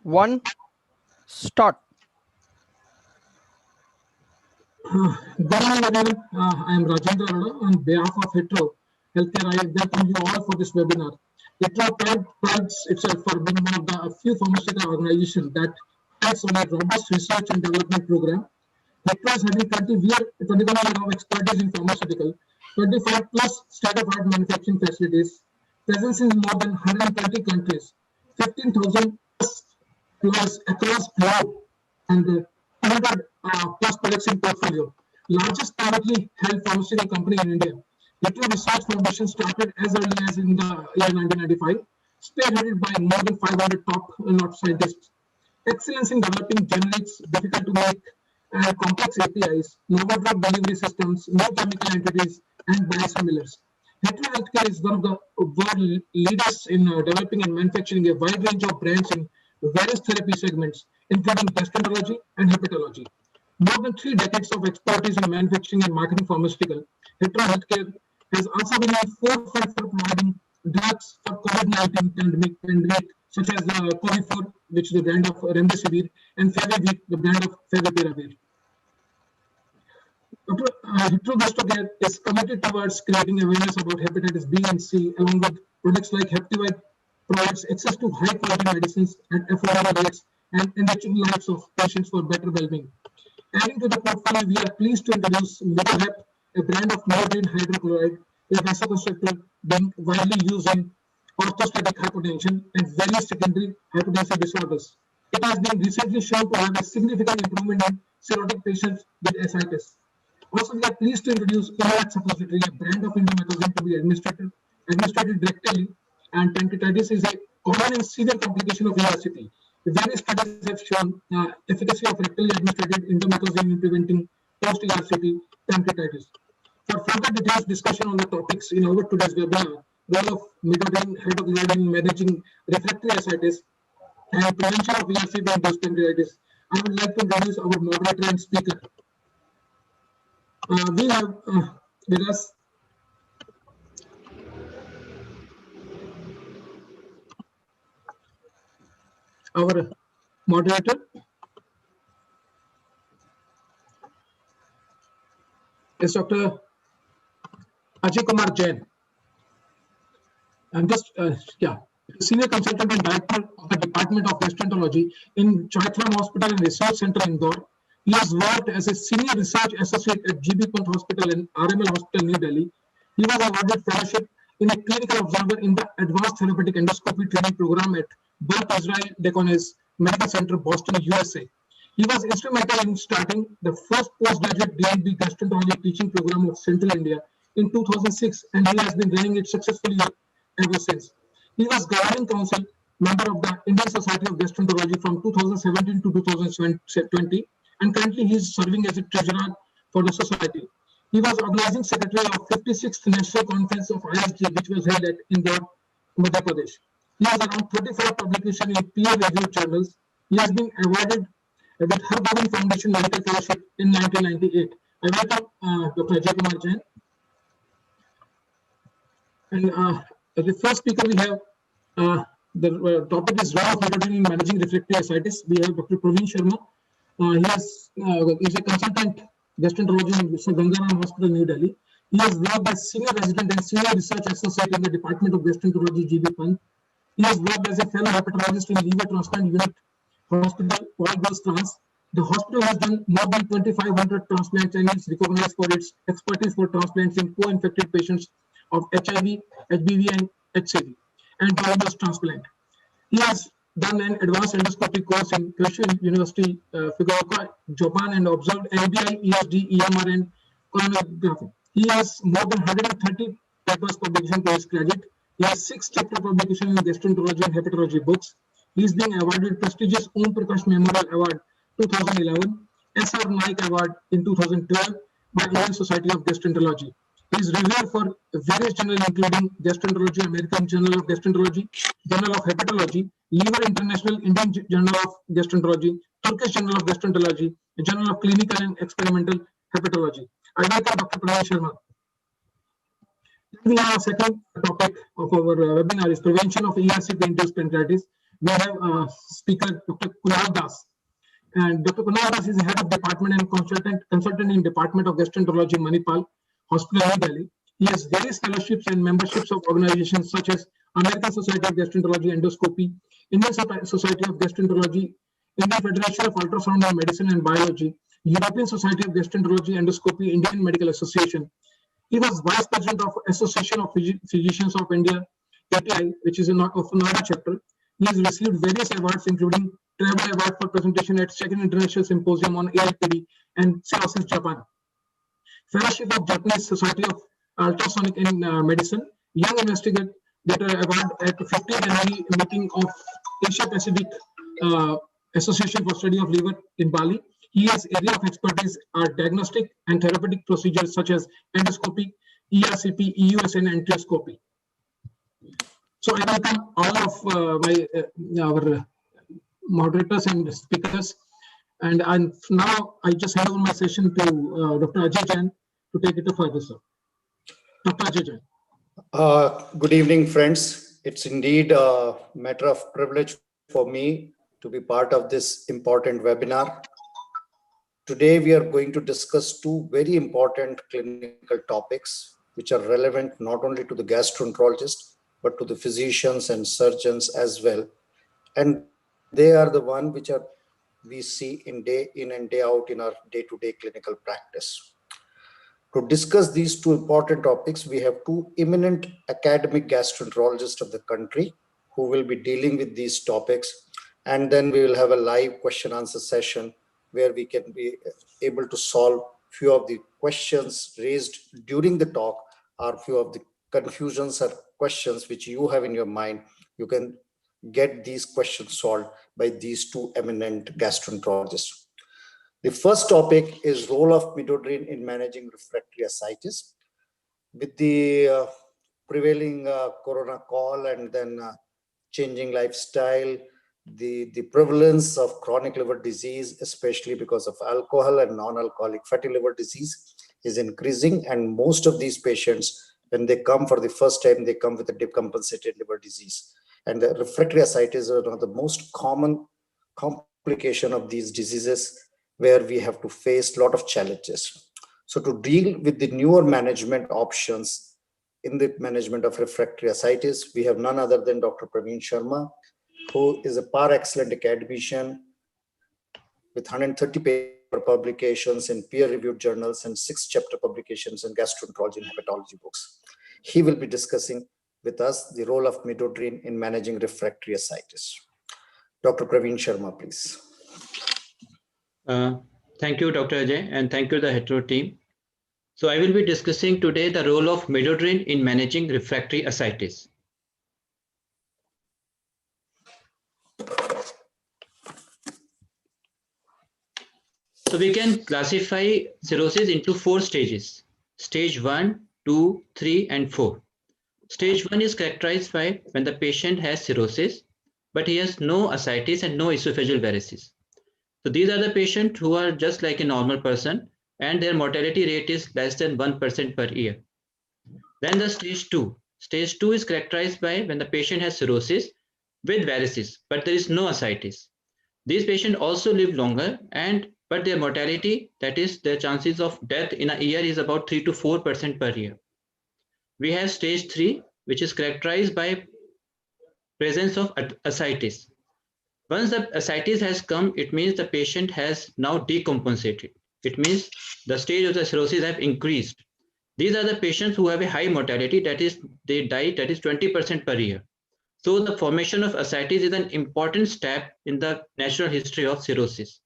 1, start. Good morning, everyone. I am Rajendra Arora. On behalf of Hetero Healthcare, I welcome you all for this webinar. Hetero prides itself for being one of the few pharmaceutical organizations that has on a robust research and development program. Hetero is having 21 years of expertise in pharmaceutical, 25 plus state-of-art manufacturing facilities, presence in more than 120 countries, 15,000 plus across globe, and 100 plus products in portfolio. Largest privately held pharmaceutical company in India. Hetero Research Foundation started as early as in the year 1995, spearheaded by more than 500 top-notch scientists. Excellence in developing generics, difficult to make, complex APIs, novel drug delivery systems, new chemical entities, and biosimilars. Hetero Healthcare is one of the world leaders in developing and manufacturing a wide range of brands in various therapy segments, including gastroenterology and hepatology. More than 3 decades of expertise in manufacturing and marketing pharmaceutical, Hetero Healthcare has also been in forefront for providing drugs for COVID-19 pandemic, such as the Covid-4, which is the brand of Remdesivir, and Favipiravir, the brand of Favipiravir. Hetero Healthcare is committed towards creating awareness about hepatitis B and C, along with products like Heptivite provides access to high-quality medicines at affordable rates and enriching lives of patients for better well-being. Adding to the portfolio, we are pleased to introduce Midohep, a brand of iodine hydrochloride, a vasoconstrictor being widely used in orthostatic hypotension and various secondary hypertensive disorders. It has been recently shown to have a significant improvement in cirrhotic patients with ascites. Also, we are pleased to introduce Inmeth suppository, a brand of indomethacin to be administered rectally, and pancreatitis is a common and severe complication of ERCP. Various studies have shown efficacy of rectally administered indomethacin in preventing post-ERCP pancreatitis. For further detailed discussion on the topics in our today's webinar, role of Midohep hydrochloride in managing refractive ascites and prevention of ERCP and pancreatitis, I would like to introduce our moderator and speaker. We have with us our moderator is Dr. Ajay Kumar Jain. I'm just senior consultant and director of the Department of Gastroenterology in Chaitram Hospital and Research Center in Indore. He has worked as a senior research associate at GB Pant Hospital and RML Hospital, New Delhi. He was awarded fellowship in a clinical observer in the Advanced Therapeutic Endoscopy Training Program at Beth Israel Deaconess Medical Center, Boston, USA. He was instrumental in starting the first postgraduate DNB gastroenterology teaching program of Central India in 2006, and he has been running it successfully ever since. He was governing council member of the Indian Society of Gastroenterology from 2017 to 2020, and currently he is serving as a treasurer for the society. He was organizing secretary of 56th National Conference of ISG, which was held at Indore, Madhya Pradesh. He has around 35 publications in peer-reviewed journals. He has been awarded with Hargobind Foundation Medical Fellowship in 1998. I welcome Dr. Ajay Kumar Jain. And the first speaker we have, the topic is role of midohep in managing refractive ascites. We have Dr. Praveen Sharma. He is a consultant gastroenterology in Gangaram Hospital, New Delhi. He has worked as senior resident and senior research associate in the Department of Gastroenterology, GB Pant. He has worked as a fellow hepatologist in liver transplant unit hospital, Paul Bose Trans. The hospital has done more than 2,500 transplants and is recognized for its expertise for transplants in co-infected patients of HIV, HBV, and HCV, and Paul Bose transplant. He has done an advanced endoscopy course in Kyushu University, Fukuoka, Japan, and observed LBI, ESD, EMR, and coronography. He has more than 130 papers publication to his credit. He has 6 chapter publications in gastroenterology and hepatology books. He is being awarded prestigious Om Prakash Memorial Award 2011, SR Naik Award in 2012 by Indian Society of Gastroenterology. He is revered for various journals including Gastroenterology, American Journal of Gastroenterology, Journal of Hepatology, Liver International, Indian Journal of Gastroenterology, Turkish Journal of Gastroenterology, Journal of Clinical and Experimental Hepatology. I welcome Dr. Praveen Sharma. We have a second topic of our webinar is prevention of ERCP-induced pancreatitis. we have speaker Dr. Kunal Das. And Dr. Kunal Das is the head of department and consultant in Department of Gastroenterology, Manipal Hospital, New Delhi. He has various fellowships and memberships of organizations such as American Society of Gastroenterology Endoscopy, Indian Society of Gastroenterology, Indian Federation of Ultrasound and Medicine and Biology, European Society of Gastroenterology Endoscopy, Indian Medical Association. He was Vice President of Association of Physicians of India, ATI, which is of Noida chapter. He has received various awards, including Travel Award for presentation at Second International Symposium on AIPD and Cirrhosis, Japan. Fellowship of Japanese Society of Ultrasonic in Medicine, Young Investigator Award at 50th Annual Meeting of Asia Pacific Association for Study of Liver in Bali. He has area of expertise are diagnostic and therapeutic procedures such as endoscopy, ERCP, EUSN, and enteroscopy. So I welcome all of our moderators and speakers. And now I just hand over my session to Dr. Ajay Jain to take it further, sir. Dr. Ajay Jain. Good evening, friends. It's indeed a matter of privilege for me to be part of this important webinar. Today, we are going to discuss two very important clinical topics, which are relevant not only to the gastroenterologist, but to the physicians and surgeons as well. And they are the one which we see day in and day out in our day-to-day clinical practice. To discuss these two important topics, we have two eminent academic gastroenterologists of the country who will be dealing with these topics. And then we will have a live question answer session where we can be able to solve few of the questions raised during the talk, or few of the confusions or questions which you have in your mind. You can get these questions solved by these two eminent gastroenterologists. The first topic is role of midodrine in managing refractory ascites. With the prevailing corona call and then changing lifestyle, the prevalence of chronic liver disease, especially because of alcohol and non-alcoholic fatty liver disease, is increasing. And most of these patients, when they come for the first time, they come with a decompensated liver disease. And the refractory ascites are one of the most common complication of these diseases, where we have to face a lot of challenges. So to deal with the newer management options in the management of refractory ascites, we have none other than Dr. Praveen Sharma, who is a par excellent academician with 130 paper publications in peer-reviewed journals and 6 chapter publications in gastroenterology and hepatology books. He will be discussing with us the role of midodrine in managing refractory ascites. Dr. Praveen Sharma, please. Thank you, Dr. Ajay, and thank you, the hetero team. So I will be discussing today the role of midodrine in managing refractory ascites. So we can classify cirrhosis into 4 stages: stage 1, 2, 3, and 4. Stage 1 is characterized by when the patient has cirrhosis, but he has no ascites and no esophageal varices. So these are the patients who are just like a normal person, and their mortality rate is less than 1% per year. Then the stage 2. Stage 2 is characterized by when the patient has cirrhosis with varices, but there is no ascites. These patients also live longer, but their mortality, that is their chances of death in a year, is about 3 to 4% per year. We have stage 3, which is characterized by presence of ascites. Once the ascites has come, it means the patient has now decompensated. It means the stage of the cirrhosis have increased. These are the patients who have a high mortality, that is they die, that is 20% per year. So the formation of ascites is an important step in the natural history of cirrhosis.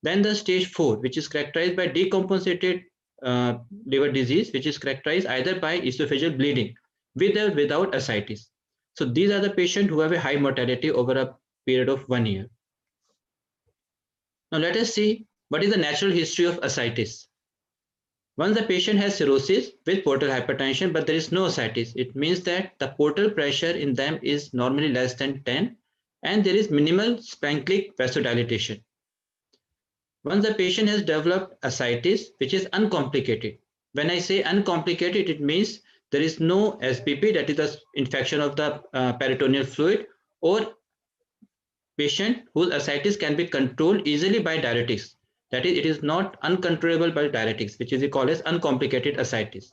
Then the stage 4, which is characterized by decompensated liver disease, which is characterized either by esophageal bleeding with or without ascites. So these are the patients who have a high mortality over a period of 1 year. Now let us see what is the natural history of ascites. Once the patient has cirrhosis with portal hypertension, but there is no ascites, it means that the portal pressure in them is normally less than 10, and there is minimal Spanklic vasodilatation. Once the patient has developed ascites, which is uncomplicated. When I say uncomplicated, it means there is no SBP, that is the infection of the peritoneal fluid, or patient whose ascites can be controlled easily by diuretics. That is, it is not uncontrollable by diuretics, which is called as uncomplicated ascites.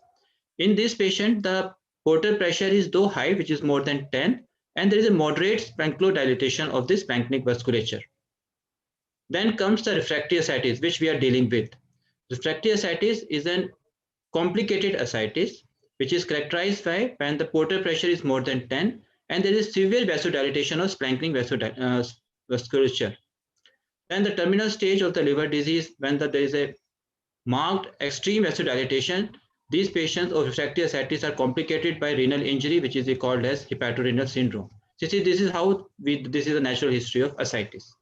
In this patient, the portal pressure is though high, which is more than 10, and there is a moderate splanchno-dilatation of the splanchnic vasculature. Then comes the refractory ascites, which we are dealing with. Refractory ascites is an complicated ascites, which is characterized by when the portal pressure is more than 10 and there is severe vasodilatation of splanchnic vasculature. Then the terminal stage of the liver disease, when there is a marked extreme vasodilatation, these patients of refractory ascites are complicated by renal injury, which is called as hepatorenal syndrome. So this is how this is the natural history of ascites.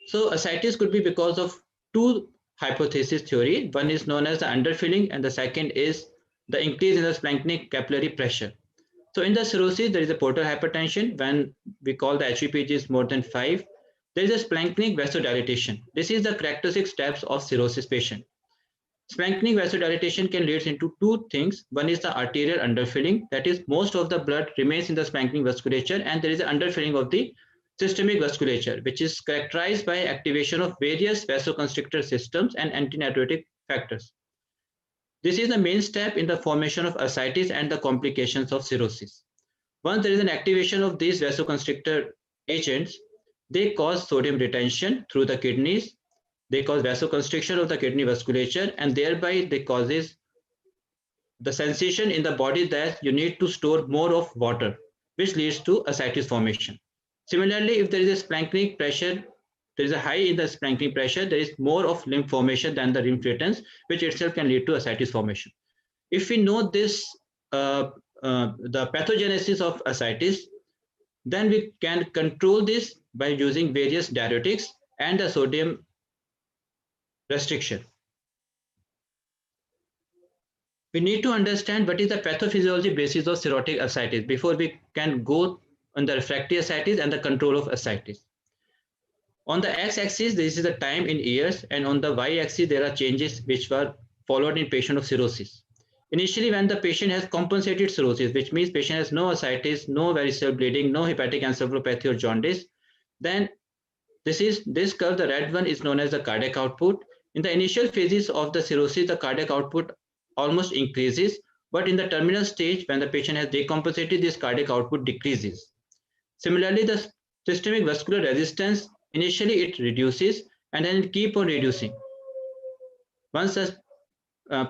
So ascites could be because of two hypothesis theory. One is known as the underfilling and the second is the increase in the splanchnic capillary pressure. So in the cirrhosis, there is a portal hypertension when we call the HVPG is more than 5. There is a splanchnic vasodilatation. This is the characteristic steps of cirrhosis patient. Splanchnic vasodilatation can lead into two things. One is the arterial underfilling, that is most of the blood remains in the splanchnic vasculature, and there is an underfilling of the systemic vasculature, which is characterized by activation of various vasoconstrictor systems and antinephrotic factors. This is the main step in the formation of ascites and the complications of cirrhosis. Once there is an activation of these vasoconstrictor agents, they cause sodium retention through the kidneys, they cause vasoconstriction of the kidney vasculature, and thereby they causes the sensation in the body that you need to store more of water, which leads to ascites formation. Similarly, if there is a splanchnic pressure, there is a high in the splanchnic pressure, there is more of lymph formation than the lymph returns, which itself can lead to ascites formation. If we know this, the pathogenesis of ascites, then we can control this by using various diuretics and the sodium restriction. We need to understand what is the pathophysiology basis of cirrhotic ascites before we can go on the refractory ascites and the control of ascites. On the x-axis, this is the time in years, and on the y-axis, there are changes which were followed in patient of cirrhosis. Initially, when the patient has compensated cirrhosis, which means patient has no ascites, no varicose bleeding, no hepatic encephalopathy or jaundice, then this curve, the red one, is known as the cardiac output. In the initial phases of the cirrhosis, the cardiac output almost increases, but in the terminal stage, when the patient has decompensated, this cardiac output decreases. Similarly, the systemic vascular resistance, initially it reduces and then it keeps on reducing once the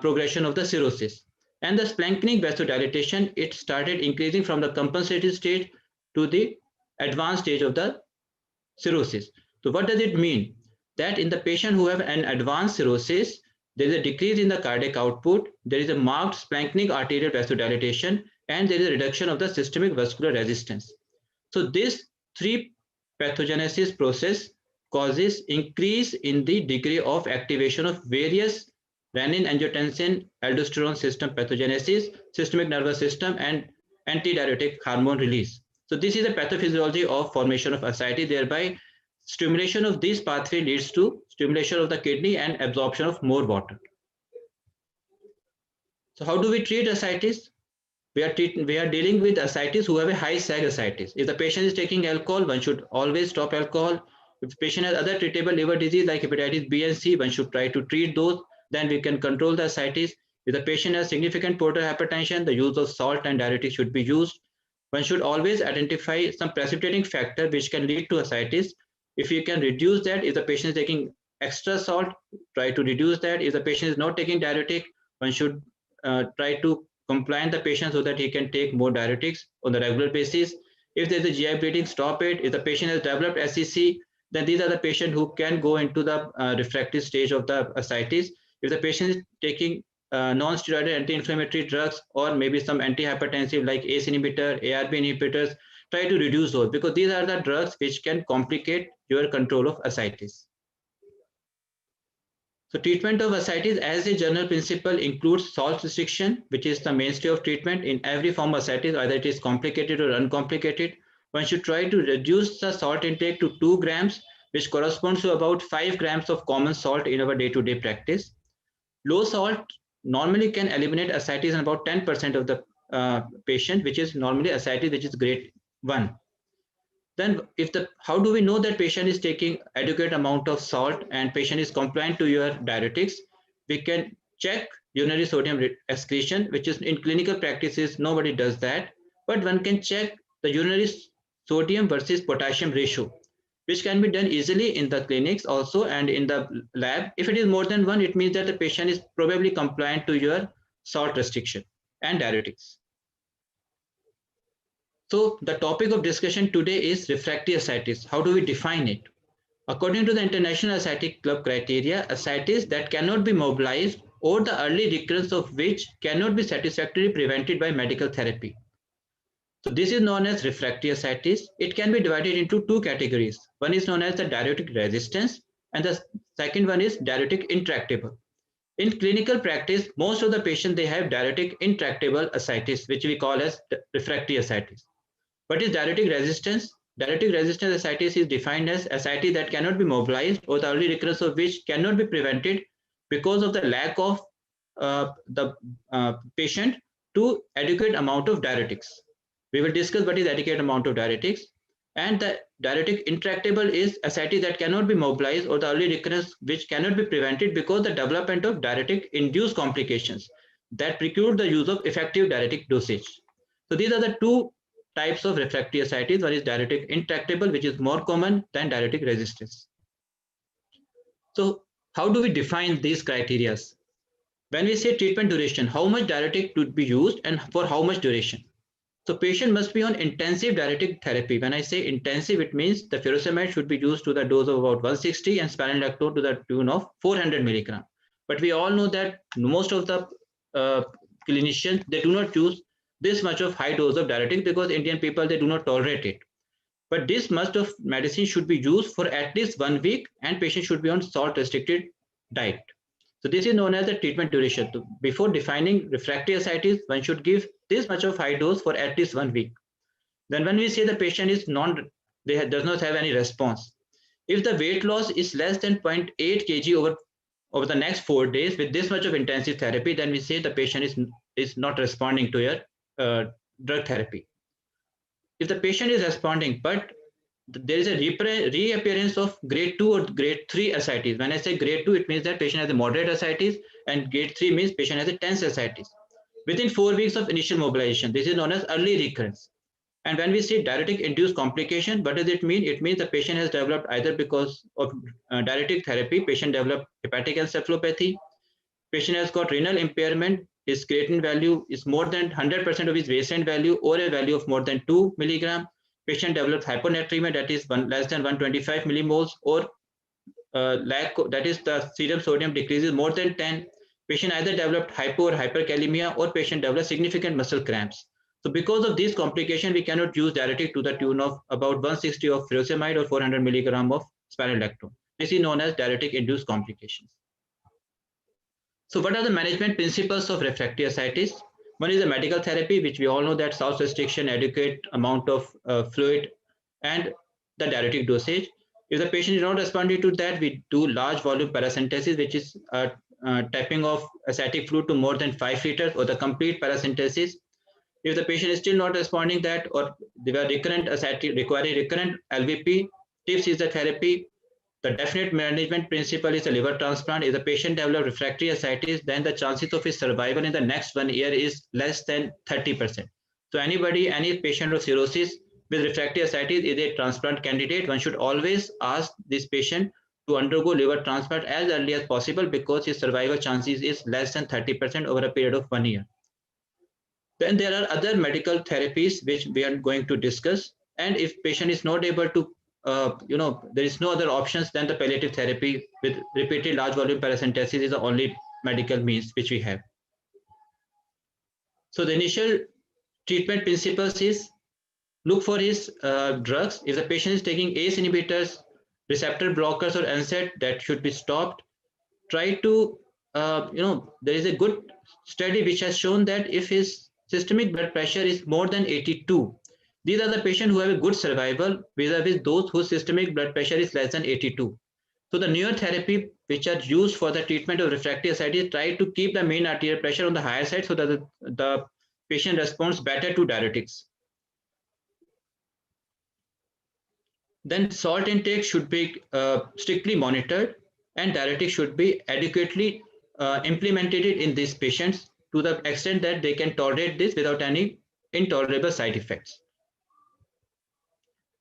progression of the cirrhosis. And the splanchnic vasodilatation, it started increasing from the compensated stage to the advanced stage of the cirrhosis. So what does it mean? That in the patient who have an advanced cirrhosis, there is a decrease in the cardiac output, there is a marked splanchnic arterial vasodilatation, and there is a reduction of the systemic vascular resistance. So this three pathogenesis process causes increase in the degree of activation of various renin-angiotensin aldosterone system pathogenesis, systemic nervous system, and antidiuretic hormone release. So this is a pathophysiology of formation of ascites, thereby stimulation of this pathway leads to stimulation of the kidney and absorption of more water. So how do we treat ascites? We are dealing with ascites who have a high SAG ascites. If the patient is taking alcohol, one should always stop alcohol. If the patient has other treatable liver disease like hepatitis B and C, one should try to treat those. Then we can control the ascites. If the patient has significant portal hypertension, the use of salt and diuretics should be used. One should always identify some precipitating factor which can lead to ascites. If you can reduce that, if the patient is taking extra salt, try to reduce that. If the patient is not taking diuretic, one should try to compliant the patient so that he can take more diuretics on the regular basis. If there is a GI bleeding, stop it. If the patient has developed SCC, then these are the patients who can go into the refractory stage of the ascites. If the patient is taking non-steroidal anti-inflammatory drugs or maybe some antihypertensive like ACE inhibitor, ARB inhibitors, try to reduce those because these are the drugs which can complicate your control of ascites. So treatment of ascites as a general principle includes salt restriction, which is the mainstay of treatment in every form of ascites, either it is complicated or uncomplicated. One should try to reduce the salt intake to 2 grams, which corresponds to about 5 grams of common salt in our day-to-day practice. Low salt normally can eliminate ascites in about 10% of the patient, which is normally ascites which is grade 1. Then how do we know that patient is taking adequate amount of salt and patient is compliant to your diuretics? We can check urinary sodium excretion, which is in clinical practices, nobody does that. But one can check the urinary sodium versus potassium ratio, which can be done easily in the clinics also and in the lab. If it is more than 1, it means that the patient is probably compliant to your salt restriction and diuretics. So the topic of discussion today is refractory ascites. How do we define it? According to the International Ascitic Club criteria, ascites that cannot be mobilized or the early recurrence of which cannot be satisfactorily prevented by medical therapy. So this is known as refractory ascites. It can be divided into 2 categories. One is known as the diuretic resistance and the second one is diuretic intractable. In clinical practice, most of the patients, they have diuretic intractable ascites, which we call as refractory ascites. What is diuretic resistance? Diuretic resistance ascites is defined as ascites that cannot be mobilized or the early recurrence of which cannot be prevented because of the lack of the patient to adequate amount of diuretics. We will discuss what is adequate amount of diuretics. And the diuretic intractable is ascites that cannot be mobilized or the early recurrence which cannot be prevented because the development of diuretic induced complications that preclude the use of effective diuretic dosage. So these are the 2 types of refractory ascites. One is diuretic intractable, which is more common than diuretic resistance. So how do we define these criteria? When we say treatment duration, how much diuretic should be used and for how much duration? So patient must be on intensive diuretic therapy. When I say intensive, it means the furosemide should be used to the dose of about 160 and spironolactone to the tune of 400 milligram. But we all know that most of the clinicians, they do not use this much of high dose of diuretic because Indian people, they do not tolerate it. But this much of medicine should be used for at least 1 week and patient should be on salt restricted diet. So this is known as the treatment duration. So before defining refractory ascites, one should give this much of high dose for at least 1 week. Then when we say the patient is does not have any response, if the weight loss is less than 0.8 kg over the next 4 days with this much of intensive therapy, then we say the patient is not responding to your drug therapy. If the patient is responding, but there is a reappearance of grade 2 or grade 3 ascites. When I say grade 2, it means that patient has a moderate ascites, and grade 3 means patient has a tense ascites. Within 4 weeks of initial mobilization, this is known as early recurrence. And when we say diuretic induced complication, what does it mean? It means the patient has developed either because of diuretic therapy, patient developed hepatic encephalopathy, patient has got renal impairment, his creatinine value is more than 100% of his baseline value or a value of more than 2 milligram. Patient develops hyponatremia, that is less than 125 millimoles, or that is the serum sodium decreases more than 10. Patient either developed hypo or hyperkalemia, or patient develops significant muscle cramps. So because of this complication, we cannot use diuretic to the tune of about 160 of furosemide or 400 milligram of spironolactone. This is known as diuretic induced complications. So what are the management principles of refractory ascites? One is the medical therapy, which we all know that salt restriction, adequate amount of fluid, and the diuretic dosage. If the patient is not responding to that, we do large volume paracentesis, which is tapping of ascitic fluid to more than 5 liters, or the complete paracentesis. If the patient is still not responding that, or they were recurrent ascitic requiring recurrent LVP, TIPS is the therapy. The definite management principle is a liver transplant. If the patient develops refractory ascites, then the chances of his survival in the next 1 year is less than 30%. So any patient of cirrhosis with refractory ascites is a transplant candidate. One should always ask this patient to undergo liver transplant as early as possible because his survival chances is less than 30% over a period of 1 year. Then there are other medical therapies which we are going to discuss. And if patient is not able to there is no other options than the palliative therapy with repeated large volume paracentesis is the only medical means which we have. So the initial treatment principles is look for his drugs. If the patient is taking ACE inhibitors, receptor blockers, or NSAID, that should be stopped. Try to, there is a good study which has shown that if his systemic blood pressure is more than 82, these are the patients who have a good survival vis-a-vis those whose systemic blood pressure is less than 82. So the newer therapy which are used for the treatment of refractory ascites try to keep the mean arterial pressure on the higher side so that the patient responds better to diuretics. Then salt intake should be strictly monitored, and diuretics should be adequately implemented in these patients to the extent that they can tolerate this without any intolerable side effects.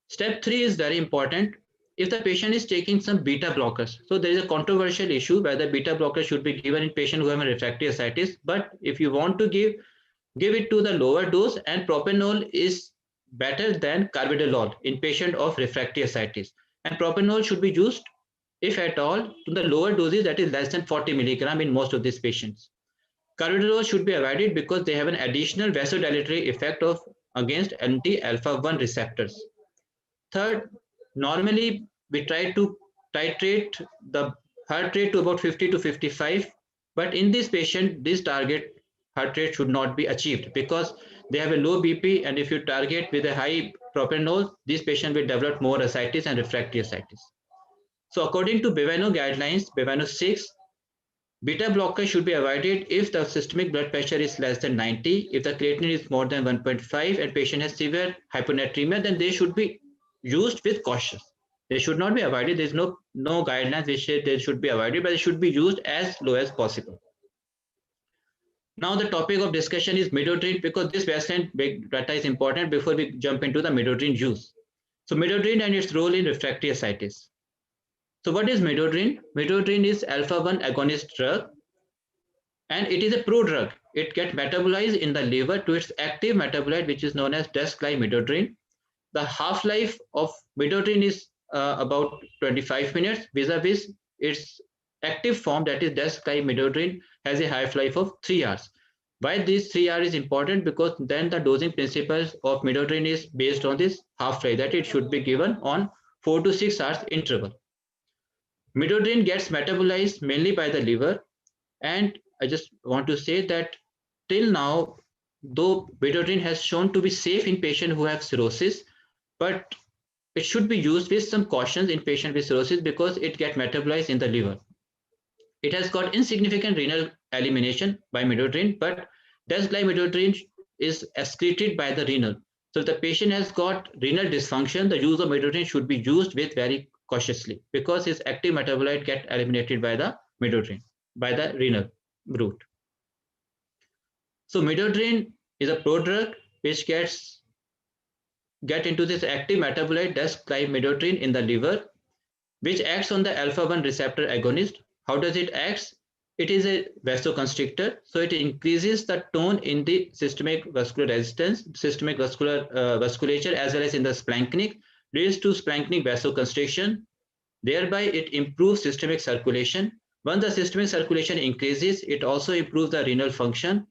Step 3 is very important. If the patient is taking some beta blockers, so there is a controversial issue whether beta blockers should be given in patients who have a refractory ascites, but if you want to give it to the lower dose, and propanol is better than carvedilol in patient of refractory ascites, and propanol should be used if at all to the lower doses, that is less than 40 milligram in most of these patients. Carvedilol should be avoided because they have an additional vasodilatory effect of against anti-alpha-1 receptors. Third, normally we try to titrate the heart rate to about 50 to 55, but in this patient, this target heart rate should not be achieved because they have a low BP, and if you target with a high propanol, this patient will develop more ascites and refractory ascites. So according to Baveno guidelines, Baveno 6, beta blocker should be avoided if the systemic blood pressure is less than 90, if the creatinine is more than 1.5 and patient has severe hyponatremia, then they should be used with caution. They should not be avoided. There is no guidelines which say they should be avoided, but they should be used as low as possible. Now the topic of discussion is midodrine, because this baseline data is important before we jump into the midodrine use. So midodrine and its role in refractory ascites. So what is midodrine? Midodrine is alpha-1 agonist drug, and it is a prodrug. It gets metabolized in the liver to its active metabolite, which is known as desglycyrrhizidine. The half-life of midodrine is about 25 minutes, vis-a-vis its active form, that is desglycyrrhizidine, has a half-life of 3 hours. Why this 3 hours is important? Because then the dosing principles of midodrine is based on this half-life, that it should be given on 4 to 6 hours interval. Midodrine gets metabolized mainly by the liver, and I just want to say that till now, though midodrine has shown to be safe in patients who have cirrhosis, but it should be used with some cautions in patients with cirrhosis because it gets metabolized in the liver. It has got insignificant renal elimination by midodrine, but desglycyrrhizidine is excreted by the renal. So if the patient has got renal dysfunction, the use of midodrine should be used with very cautiously because his active metabolite gets eliminated by the midodrine, by the renal route. So midodrine is a prodrug which get into this active metabolite desglycyrrhizidine in the liver, which acts on the alpha-1 receptor agonist. How does it act? It is a vasoconstrictor, so it increases the tone in the systemic vascular resistance, systemic vasculature, as well as in the splanchnic, leads to splanchnic vasoconstriction. Thereby, it improves systemic circulation. Once the systemic circulation increases, it also improves the renal function.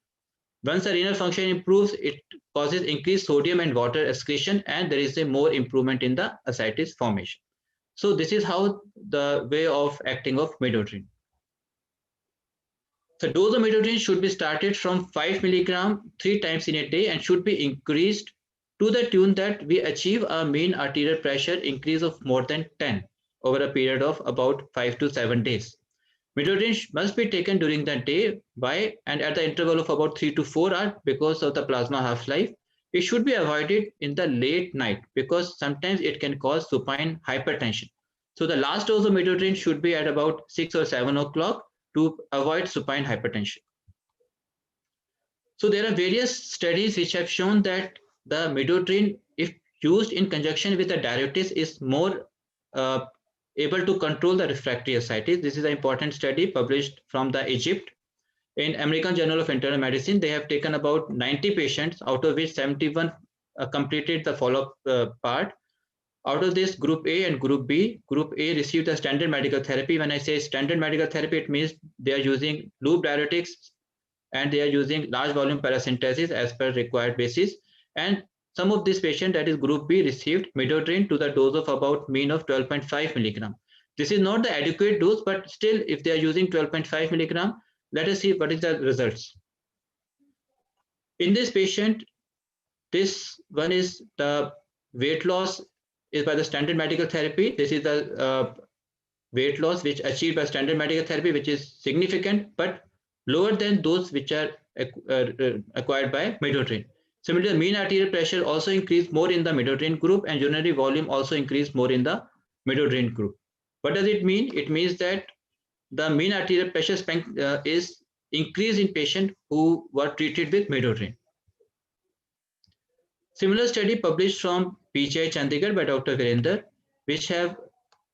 Once the renal function improves, it causes increased sodium and water excretion, and there is a more improvement in the ascites formation. So this is how the way of acting of midodrine. So dose of midodrine should be started from 5 milligram 3 times in a day and should be increased to the tune that we achieve a mean arterial pressure increase of more than 10 over a period of about 5 to 7 days. Midodrine must be taken during the day and at the interval of about 3 to 4 hours because of the plasma half-life. It should be avoided in the late night because sometimes it can cause supine hypertension. So the last dose of midodrine should be at about 6 or 7 o'clock to avoid supine hypertension. So there are various studies which have shown that the midodrine, if used in conjunction with the diuretics, is more able to control the refractory ascites. This is an important study published from the Egypt. In American Journal of Internal Medicine, they have taken about 90 patients, out of which 71 completed the follow-up part. Out of this, Group A and Group B, Group A received the standard medical therapy. When I say standard medical therapy, it means they are using loop diuretics and they are using large volume paracentesis as per required basis. And some of these patients, that is Group B, received midodrine to the dose of about mean of 12.5 milligram. This is not the adequate dose, but still, if they are using 12.5 milligram, let us see what is the results. In this patient, this one is the weight loss is by the standard medical therapy. This is the weight loss which achieved by standard medical therapy, which is significant, but lower than those which are acquired by midodrine. Similarly, mean arterial pressure also increased more in the midodrine group, and urinary volume also increased more in the midodrine group. What does it mean? It means that the mean arterial pressure is increased in patients who were treated with midodrine. Similar study published from PGI Chandigarh by Dr. Virender, which have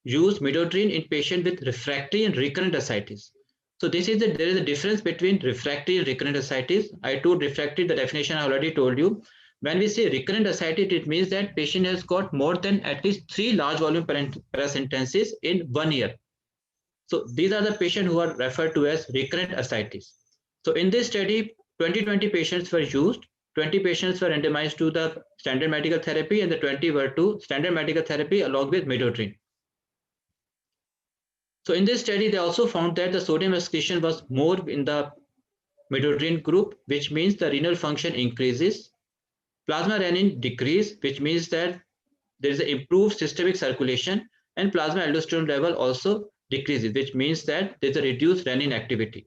used midodrine in patients with refractory and recurrent ascites. So there is a difference between refractory and recurrent ascites. I told refractory, the definition I already told you. When we say recurrent ascites, it means that patient has got more than at least 3 large volume paracentesis in 1 year. So these are the patients who are referred to as recurrent ascites. So in this study, 20 patients were used. 20 patients were randomized to the standard medical therapy, and the 20 were to standard medical therapy along with midodrine. So in this study, they also found that the sodium excretion was more in the midodrine group, which means the renal function increases. Plasma renin decrease, which means that there is an improved systemic circulation, and plasma aldosterone level also decreases, which means that there is a reduced renin activity.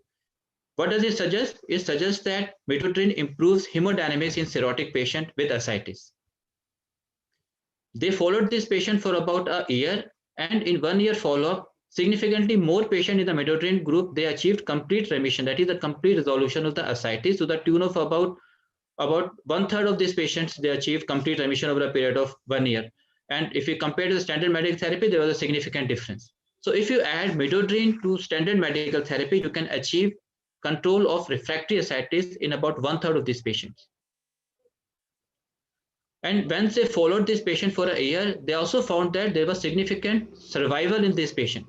What does it suggest? It suggests that midodrine improves hemodynamics in cirrhotic patient with ascites. They followed this patient for about a year, and in 1 year follow-up, significantly more patients in the midodrine group, they achieved complete remission, that is the complete resolution of the ascites, to the tune of about 1/3 of these patients, they achieved complete remission over a period of 1 year. And if you compare to the standard medical therapy, there was a significant difference. So if you add midodrine to standard medical therapy, you can achieve control of refractory ascites in about 1/3 of these patients. And once they followed this patient for a year, they also found that there was significant survival in this patient.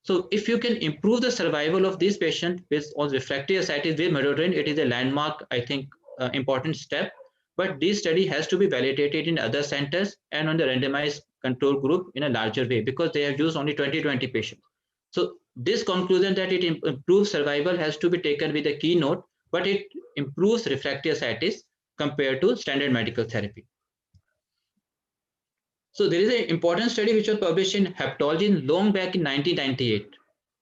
So if you can improve the survival of this patient with refractory ascites with midodrine, it is a landmark, I think, important step. But this study has to be validated in other centers and on the randomized control group in a larger way, because they have used only 20 patients. So this conclusion that it improves survival has to be taken with a keynote, but it improves refractory ascites compared to standard medical therapy. So there is an important study which was published in Hepatology long back in 1998.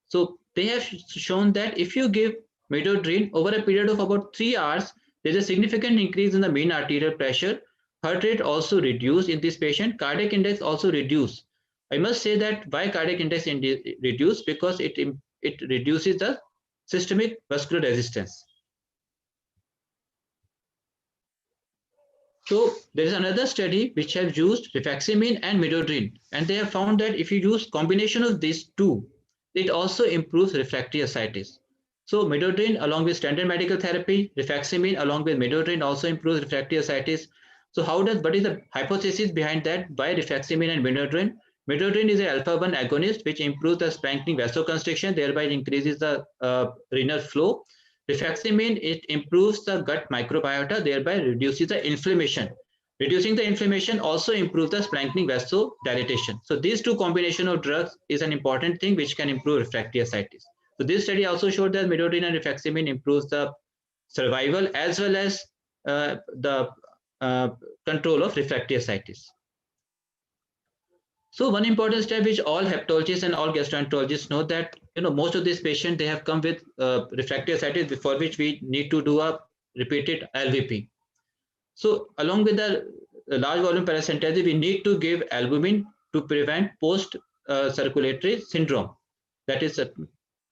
So they have shown that if you give midodrine over a period of about 3 hours, there is a significant increase in the mean arterial pressure. Heart rate also reduced in this patient. Cardiac index also reduced. I must say that why cardiac index reduced? Because it reduces the systemic vascular resistance. So there is another study which have used rifaximin and midodrine, and they have found that if you use combination of these two, it also improves refractory ascites. So midodrine along with standard medical therapy, rifaximin along with midodrine also improves refractory ascites. So what is the hypothesis behind that? Why rifaximin and midodrine? Midodrine is an alpha-1 agonist which improves the splanchnic vasoconstriction, thereby it increases the renal flow. Rifaximin, it improves the gut microbiota, thereby reduces the inflammation. Reducing the inflammation also improves the splanchnic vasodilatation. So these two combination of drugs is an important thing which can improve refractory ascites. So this study also showed that midodrine and rifaximin improves the survival as well as the control of refractory ascites. So one important step which all hepatologists and all gastroenterologists know that most of these patients, they have come with refractory ascites for which we need to do a repeated LVP. So along with the large volume paracentesis, we need to give albumin to prevent post-circulatory syndrome. That is,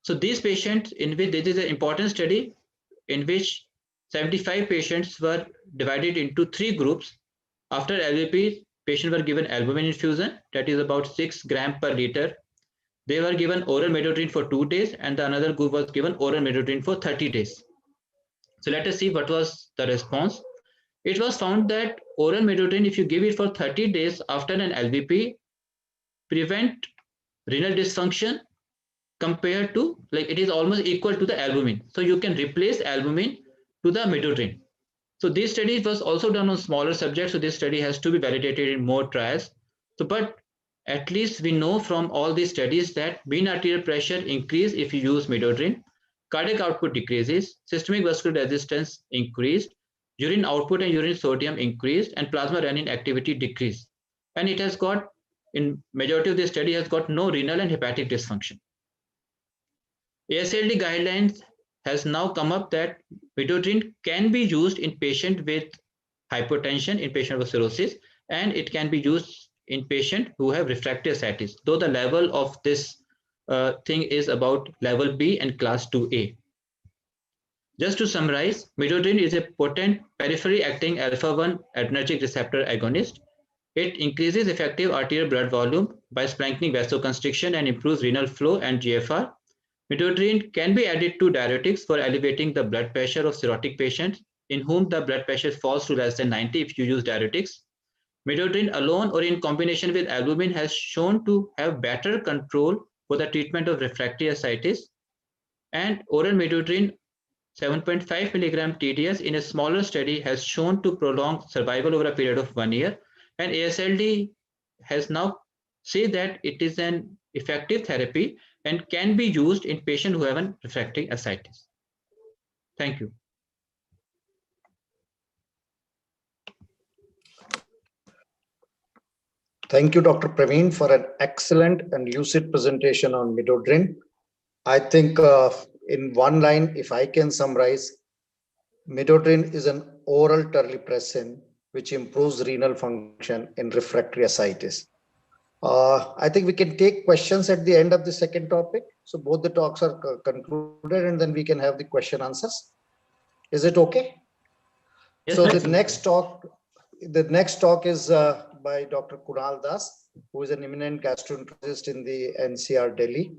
so these patients in which this is an important study in which 75 patients were divided into 3 groups. After LVP, patients were given albumin infusion, that is about 6 grams per liter. They were given oral midodrine for 2 days, and the another group was given oral midodrine for 30 days. So let us see what was the response. It was found that oral midodrine, if you give it for 30 days after an LVP, prevent renal dysfunction compared to, like, it is almost equal to the albumin. So you can replace albumin to the midodrine. So this study was also done on smaller subjects. So this study has to be validated in more trials. So, but at least we know from all these studies that mean arterial pressure increase if you use midodrine, cardiac output decreases, systemic vascular resistance increased, urine output and urine sodium increased, and plasma renin activity decreased. And it has got, in majority of the study, has got no renal and hepatic dysfunction. ASLD guidelines has now come up that midodrine can be used in patients with hypotension in patient with cirrhosis, and it can be used in patient who have refractive ascites, though the level of this thing is about level B and class 2A. Just to summarize, midodrine is a potent periphery acting alpha-1 adrenergic receptor agonist. It increases effective arterial blood volume by strengthening vasoconstriction and improves renal flow and GFR. Midodrine can be added to diuretics for elevating the blood pressure of cirrhotic patients in whom the blood pressure falls to less than 90 if you use diuretics. Midodrine alone or in combination with albumin has shown to have better control for the treatment of refractory ascites, and oral midodrine 7.5 milligram TDS in a smaller study has shown to prolong survival over a period of 1 year, and ASLD has now said that it is an effective therapy and can be used in patients who have an refractory ascites. Thank you. Thank you, Dr. Praveen, for an excellent and lucid presentation on midodrine. I think in one line, if I can summarize, midodrine is an oral terlipressin which improves renal function in refractory ascites. I think we can take questions at the end of the second topic. So both the talks are concluded and then we can have the question answers. Is it okay? Yes, so the next talk is by Dr. Kunal Das, who is an eminent gastroenterologist in the NCR Delhi,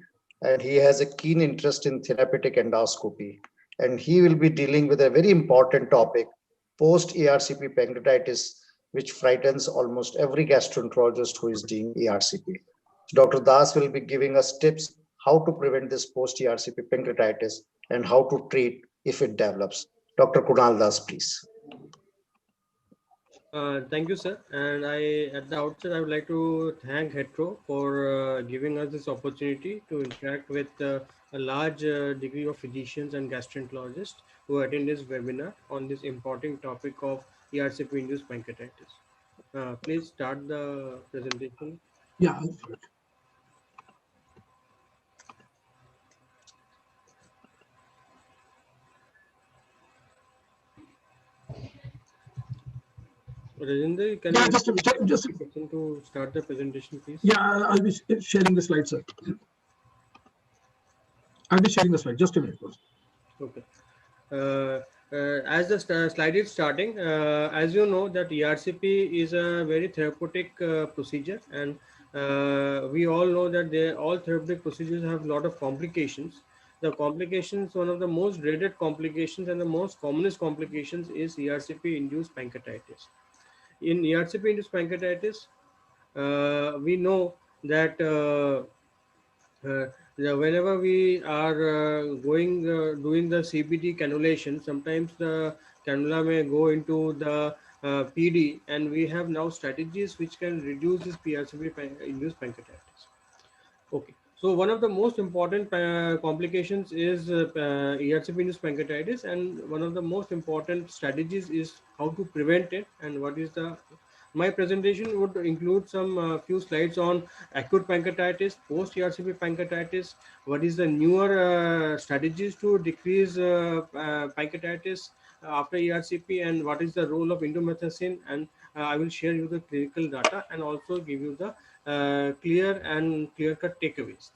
and he has a keen interest in therapeutic endoscopy. And he will be dealing with a very important topic, post-ERCP pancreatitis, which frightens almost every gastroenterologist who is doing ERCP. So Dr. Das will be giving us tips how to prevent this post-ERCP pancreatitis and how to treat if it develops. Dr. Kunal Das, please. Thank you, sir. And at the outset, I would like to thank Hetero for giving us this opportunity to interact with a large degree of physicians and gastroenterologists who attend this webinar on this important topic of ERCP-induced pancreatitis. Please start the presentation. Yeah. Rajinder, can Yeah, you just to start the presentation, please? Yeah, I'll be sharing the slide, sir. I'll be sharing the slide. Just a minute, please. Okay. As the slide is starting, as you know that ERCP is a very therapeutic procedure, and we all know that all therapeutic procedures have a lot of complications. The complications, one of the most dreaded complications and the most commonest complications is ERCP-induced pancreatitis. In ERCP-induced pancreatitis, we know that whenever we are doing the CBD cannulation, sometimes the cannula may go into the PD, and we have now strategies which can reduce this ERCP-induced pancreatitis. Okay. So one of the most important complications is ERCP-induced pancreatitis, and one of the most important strategies is how to prevent it and what is the. My presentation would include some few slides on acute pancreatitis, post-ERCP pancreatitis, what is the newer strategies to decrease pancreatitis after ERCP, and what is the role of indomethacin, and I will share you the clinical data and also give you the clear and clear-cut takeaways.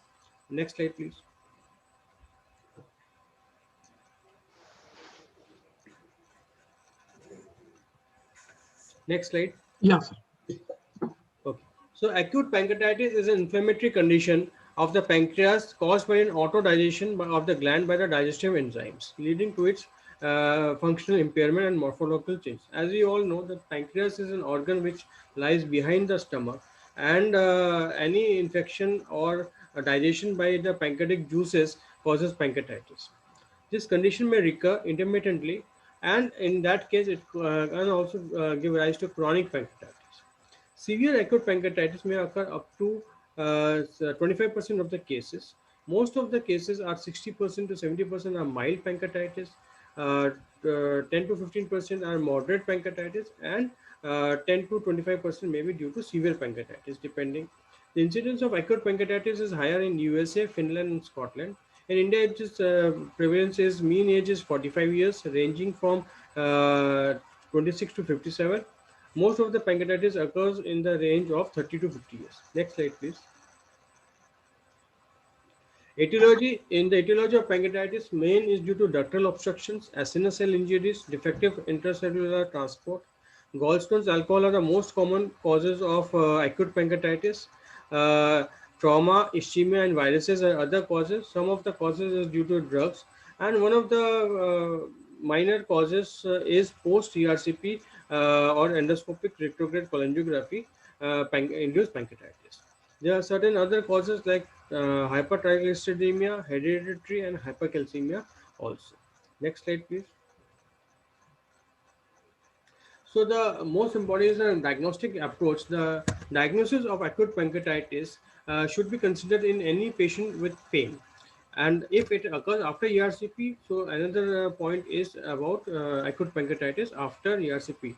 Next slide, please. Next slide. Yes. Okay. So acute pancreatitis is an inflammatory condition of the pancreas caused by an autodigestion of the gland by the digestive enzymes, leading to its functional impairment and morphological change. As we all know, the pancreas is an organ which lies behind the stomach, and any infection or digestion by the pancreatic juices causes pancreatitis. This condition may recur intermittently, and in that case, it can also give rise to chronic pancreatitis. Severe acute pancreatitis may occur up to 25% of the cases. Most of the cases are 60% to 70% are mild pancreatitis, 10 to 15% are moderate pancreatitis, and 10 to 25% may be due to severe pancreatitis, depending. The incidence of acute pancreatitis is higher in USA, Finland, and Scotland. In India, its prevalence is mean age is 45 years, ranging from 26 to 57. Most of the pancreatitis occurs in the range of 30 to 50 years. Next slide, please. Etiology. In the etiology of pancreatitis, main is due to ductal obstructions, acinar cell injuries, defective intracellular transport. Gallstones, alcohol are the most common causes of acute pancreatitis. Uh, Trauma, ischemia, and viruses are other causes. Some of the causes is due to drugs, and one of the minor causes is post-ERCP or endoscopic retrograde cholangiography induced pancreatitis. There are certain other causes like hypertriglyceridemia, hereditary, and hypercalcemia also. Next slide, please. So the most important is the diagnostic approach. The diagnosis of acute pancreatitis should be considered in any patient with pain. And if it occurs after ERCP, so another point is about acute pancreatitis after ERCP.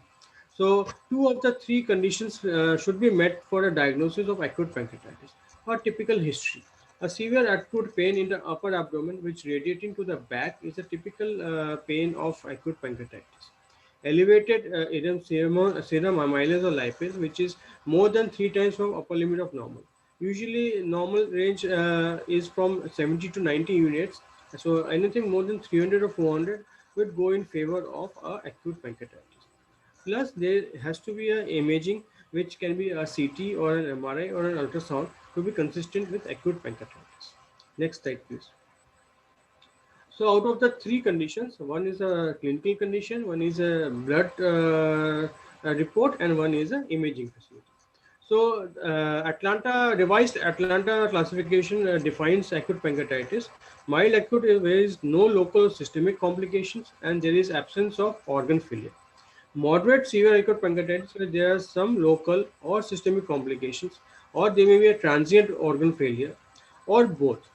So two of the three conditions should be met for a diagnosis of acute pancreatitis. A typical history. A severe acute pain in the upper abdomen which radiating to the back is a typical pain of acute pancreatitis. Elevated serum amylase or lipase, which is more than 3 times from upper limit of normal. Usually normal range is from 70 to 90 units. So anything more than 300 or 400 would go in favor of acute pancreatitis. Plus there has to be a imaging which can be a CT or an MRI or an ultrasound to be consistent with acute pancreatitis. Next slide, please. So out of the three conditions, one is a clinical condition, one is a blood report, and one is an imaging facility. So revised Atlanta classification defines acute pancreatitis. Mild acute is where is no local systemic complications and there is absence of organ failure. Moderate severe acute pancreatitis where there are some local or systemic complications or there may be a transient organ failure or both.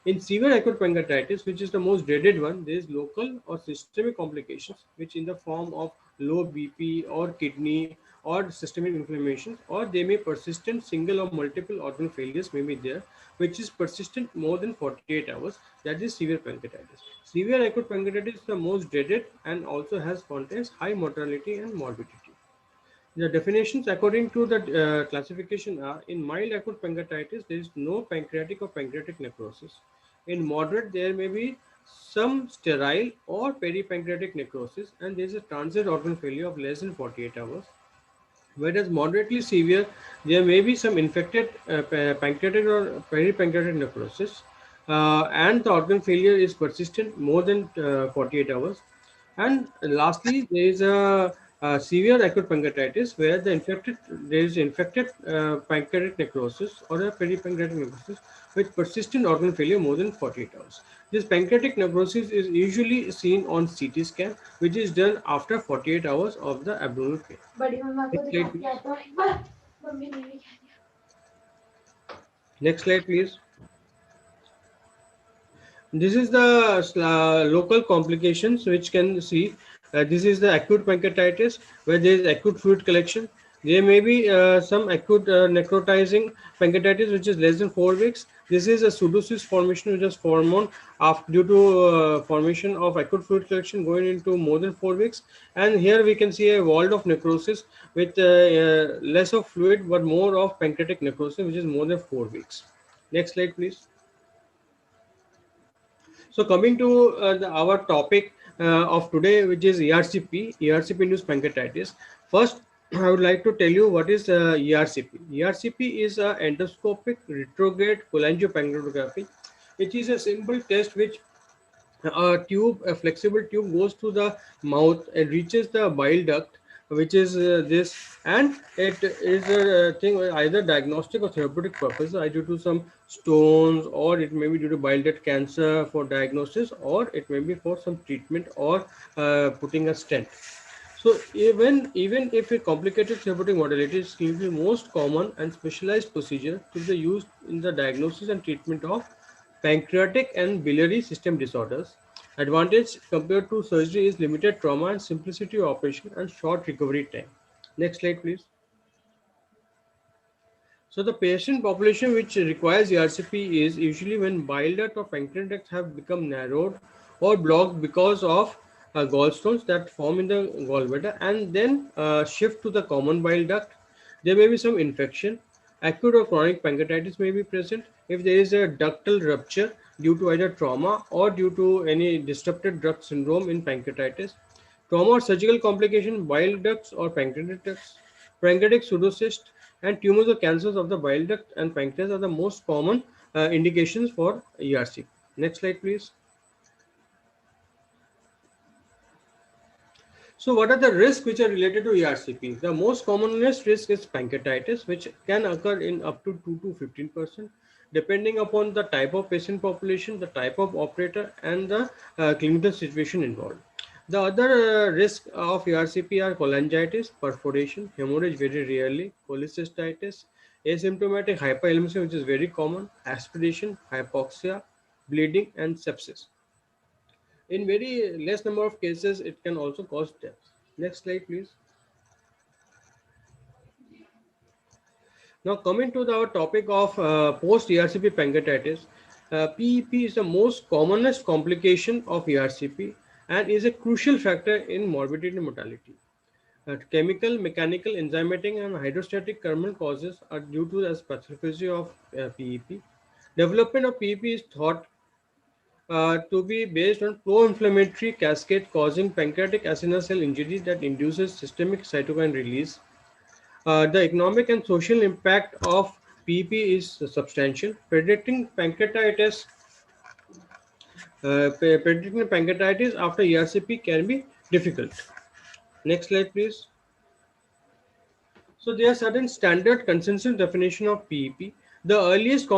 In severe acute pancreatitis, which is the most dreaded one, there is local or systemic complications, which in the form of low BP or kidney or systemic inflammation, or they may persistent single or multiple organ failures may be there, which is persistent more than 48 hours. That is severe pancreatitis. Severe acute pancreatitis is the most dreaded and also contains high mortality and morbidity. The definitions according to the classification are: in mild acute pancreatitis, there is no pancreatic or pancreatic necrosis. In moderate, there may be some sterile or peripancreatic necrosis, and there is a transient organ failure of less than 48 hours. Whereas moderately severe, there may be some infected pancreatic or peripancreatic necrosis, and the organ failure is persistent more than 48 hours. And lastly, there is a severe acute pancreatitis where there is infected pancreatic necrosis or a peripancreatic necrosis with persistent organ failure more than 48 hours. This pancreatic necrosis is usually seen on CT scan, which is done after 48 hours of the abdominal pain. Next slide, please. This is the local complications which can see. This is the acute pancreatitis where there is acute fluid collection. There may be some acute necrotizing pancreatitis which is less than 4 weeks. This is a pseudocyst formation which is formed due to formation of acute fluid collection going into more than 4 weeks. And here we can see a wall of necrosis with less of fluid but more of pancreatic necrosis which is more than 4 weeks. Next slide, please. So coming to our topic of today, which is ERCP induced pancreatitis. First, I would like to tell you what is ERCP. ERCP is endoscopic retrograde cholangiopancreatography. It is a simple test which a flexible tube goes to the mouth and reaches the bile duct, which is this, and it is a thing either diagnostic or therapeutic purpose, due to some stones, or it may be due to bile duct cancer for diagnosis, or it may be for some treatment or putting a stent. So even if a complicated therapeutic modality is the most common and specialized procedure to be used in the diagnosis and treatment of pancreatic and biliary system disorders. Advantage compared to surgery is limited trauma and simplicity of operation and short recovery time. Next slide, please. So the patient population which requires ERCP is usually when bile duct or pancreatic ducts have become narrowed or blocked because of gallstones that form in the gallbladder and then shift to the common bile duct. There may be some infection. Acute or chronic pancreatitis may be present if there is a ductal rupture due to either trauma or due to any disrupted duct syndrome in pancreatitis. Trauma or surgical complication, bile ducts or pancreatic ducts, pancreatic pseudocyst, and tumors or cancers of the bile duct and pancreas are the most common indications for ERC. Next slide, please. So what are the risks which are related to ERCP? The most commonest risk is pancreatitis, which can occur in up to 2 to 15%, depending upon the type of patient population, the type of operator, and the clinical situation involved. The other risk of ERCP are cholangitis, perforation, hemorrhage very rarely, cholecystitis, asymptomatic hyperemesis, which is very common, aspiration, hypoxia, bleeding, and sepsis. In very less number of cases, it can also cause death. Next slide, please. Now, coming to our topic of post-ERCP pancreatitis, PEP is the most commonest complication of ERCP and is a crucial factor in morbidity and mortality. Chemical, mechanical, enzymatic, and hydrostatic kernel causes are due to the pathophysiology of PEP. Development of PEP is thought to be based on pro-inflammatory cascade causing pancreatic acinar cell injury that induces systemic cytokine release. The economic and social impact of PEP is substantial. Predicting pancreatitis after ERCP can be difficult. Next slide, please. So there are certain standard consensus definition of PEP. The earliest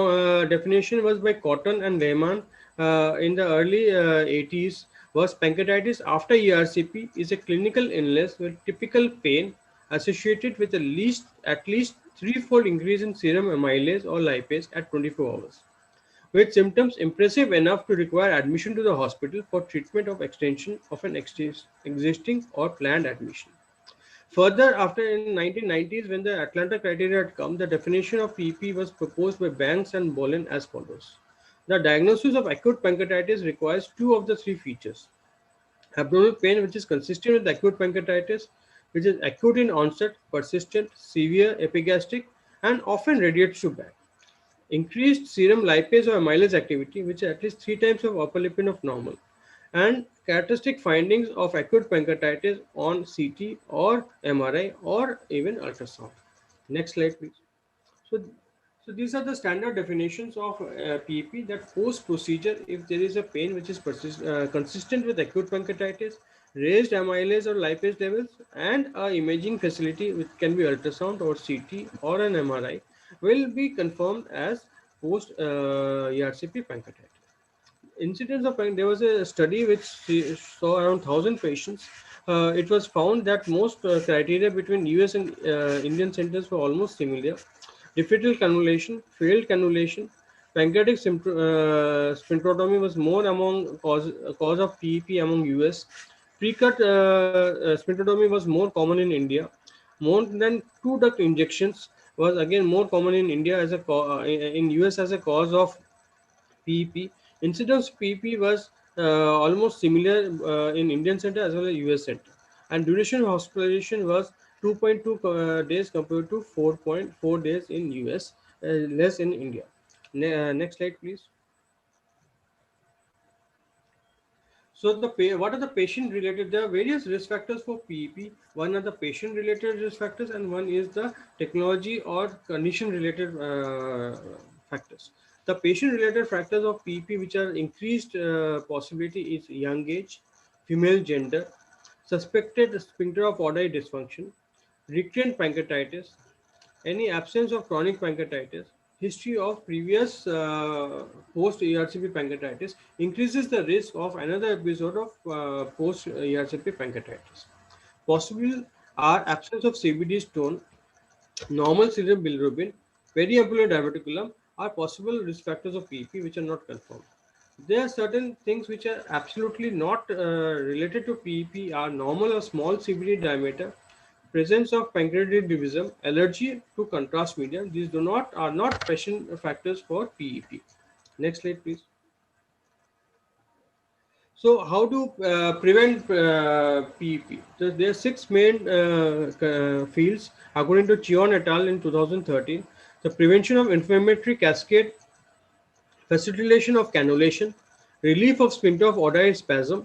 definition was by Cotton and Lehman in the early 80s. Was pancreatitis after ERCP is a clinical illness with typical pain associated with at least threefold increase in serum amylase or lipase at 24 hours, with symptoms impressive enough to require admission to the hospital for treatment of extension of an existing or planned admission. Further, after in 1990s, when the Atlanta criteria had come, the definition of PEP was proposed by Banks and Bolin as follows. The diagnosis of acute pancreatitis requires two of the three features. Abdominal pain, which is consistent with acute pancreatitis, which is acute in onset, persistent, severe, epigastric, and often radiates to back. Increased serum lipase or amylase activity, which is at least 3 times of upper limit of normal, and characteristic findings of acute pancreatitis on CT or MRI or even ultrasound. Next slide, please. So these are the standard definitions of PEP, that post procedure, if there is a pain which is consistent with acute pancreatitis, raised amylase or lipase levels, and a imaging facility which can be ultrasound or CT or an MRI will be confirmed as post ERCP pancreatitis. Incidence of there was a study which saw around 1,000 patients. It was found that most criteria between US and Indian centers were almost similar. Difficult cannulation, failed cannulation, pancreatic sphincterotomy was more among cause of PEP among US. Pre-cut sphincterotomy was more common in India. More than 2 duct injections was again more common in India as a in US as a cause of PEP. Incidence of PEP was almost similar in Indian center as well as US center, and duration of hospitalization was 2.2 days compared to 4.4 days in US, less in India. Next slide, please. So what are the patient related? There are various risk factors for PEP. One are the patient related risk factors, and one is the technology or condition related factors. The patient related factors of PEP which are increased possibility is young age, female gender, suspected sphincter of aortic dysfunction, recurrent pancreatitis, any absence of chronic pancreatitis, history of previous post-ERCP pancreatitis increases the risk of another episode of post-ERCP pancreatitis. Possible are absence of CVD stone, normal serum bilirubin, periampular diverticulum are possible risk factors of PEP which are not confirmed. There are certain things which are absolutely not related to PEP are normal or small CVD diameter, presence of pancreatic divisum, allergy to contrast medium. These are not patient factors for PEP. Next slide, please. So how to prevent PEP? So there are 6 main fields according to Chion et al. In 2013. The prevention of inflammatory cascade, facilitation of cannulation, relief of sphincter of auditory spasm,